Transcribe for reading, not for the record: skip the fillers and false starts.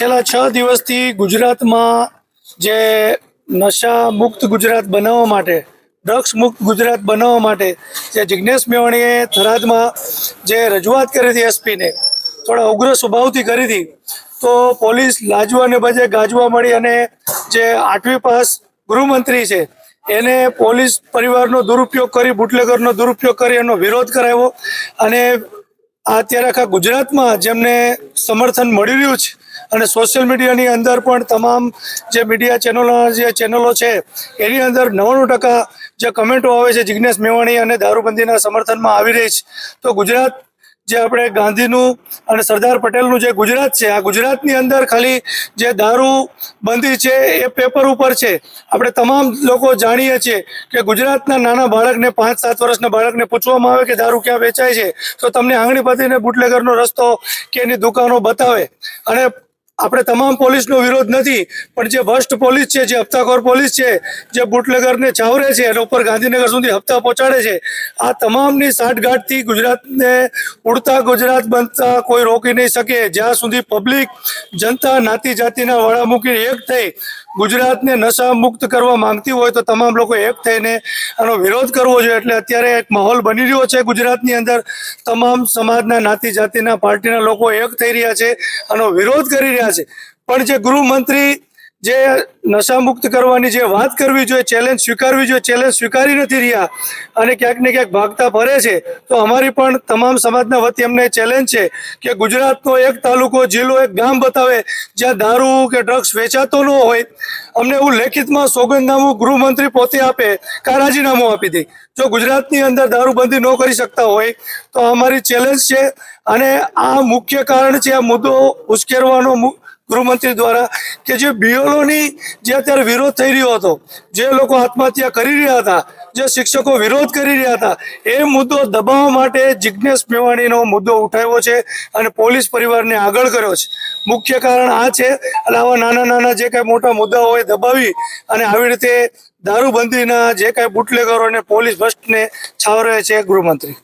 છેલ્લા 6 દિવસથી ગુજરાતમાં જે નશા મુક્ત ગુજરાત બનાવવા માટે, ડ્રગ્સ મુક્ત ગુજરાત બનાવવા માટે જે જિગ્નેશ મેવાણીએ થરાદમાં જે રજૂઆત કરી હતી એસપીને, થોડા ઉગ્ર સ્વભાવથી કરી હતી, તો પોલીસ લાજવાને બજે ગાજવા મળી અને જે 8મી પાસ ગૃહમંત્રી છે એને પોલીસ પરિવારનો દુરુપયોગ કરી, બુટલેગરનો દુરુપયોગ કરી એનો વિરોધ કરાવ્યો. અને અત્યારે આખા ગુજરાતમાં જેમને સમર્થન મળી રહ્યું છે અને સોશિયલ મીડિયાની અંદર પણ તમામ જે મીડિયા ચેનલો છે એની અંદર 99% જે કમેન્ટો આવે છે જિગ્નેશ મેવાણી અને દારૂબંધીના સમર્થનમાં આવી રહી છે. તો ગુજરાત જે આપણે ગાંધીનું અને સરદાર પટેલનું જે ગુજરાત છે, આ ગુજરાતની અંદર ખાલી જે દારૂબંધી છે એ પેપર ઉપર છે. આપણે તમામ લોકો જાણીએ છીએ કે ગુજરાતના નાના બાળકને, 5-7 વર્ષના બાળકને પૂછવામાં આવે કે દારૂ ક્યાં વેચાય છે તો તમને આંગળી પતીને બુટલેગરનો રસ્તો કે એની દુકાનો બતાવે. અને આપણે તમામ પોલીસનો વિરોધ નથી, પણ જે ભ્રષ્ટ પોલીસ છે, જે હપ્તાખોર પોલીસ છે, જે બુટલેગરને છાવરે છે એના ઉપર ગાંધીનગર સુધી હપ્તા પહોંચાડે છે, આ તમામની સાંઠગાંઠથી ગુજરાતને ઉડતા ગુજરાત બનતા કોઈ રોકી નહીં શકે. જ્યાં સુધી પબ્લિક, જનતા, નાતી જાતિના વાળા મૂકી એક થઈ ગુજરાતને નશા મુક્ત કરવા માંગતી હોય તો તમામ લોકો એક થઈને આનો વિરોધ કરવો જોઈએ. એટલે અત્યારે એક માહોલ બની રહ્યો છે ગુજરાતની અંદર. તમામ સમાજના, નાતી જાતિના, પાર્ટીના લોકો એક થઈ રહ્યા છે, આનો વિરોધ કરી રહ્યા છે. પણ જે ગૃહમંત્રી જે નશા મુક્ત કરવાની જે વાત કરવી જોઈએ, ચેલેન્જ સ્વીકારવી જોઈએ, ચેલેન્જ સ્વીકારી નથી રહ્યા અને ક્યાંક ને ક્યાંક ભાગતા ફરે છે. તો અમારી પણ તમામ સમાજના વતી અમને ચેલેન્જ છે કે ગુજરાતનો એક તાલુકો, જિલ્લો, એક ગામ બતાવે જ્યાં દારૂ કે ડ્રગ્સ વેચાતો ન હોય. અમને એવું લેખિતમાં સોગંદનામું ગૃહમંત્રી પોતે આપે કે રાજીનામું આપી દે. જો ગુજરાતની અંદર દારૂબંધી ન કરી શકતા હોય તો અમારી ચેલેન્જ છે. અને આ મુખ્ય કારણ છે આ મુદ્દો ઉશ્કેરવાનો ગૃહમંત્રી દ્વારા કે જે બીએલઓની જે અત્યારે વિરોધ થઈ રહ્યો હતો, જે લોકો આત્મહત્યા કરી રહ્યા હતા, જે શિક્ષકો વિરોધ કરી રહ્યા હતા, એ મુદ્દો દબાવવા માટે જિગ્નેશ મેવાણીનો મુદ્દો ઉઠાવ્યો છે અને પોલીસ પરિવારને આગળ કર્યો છે. મુખ્ય કારણ આ છે. એટલે આવા નાના નાના જે કાંઈ મોટા મુદ્દાઓ હોય દબાવી અને આવી રીતે દારૂબંધીના જે કાંઈ બુટલેગરો અને પોલીસ ભ્રષ્ટને છાવરે છે ગૃહમંત્રી.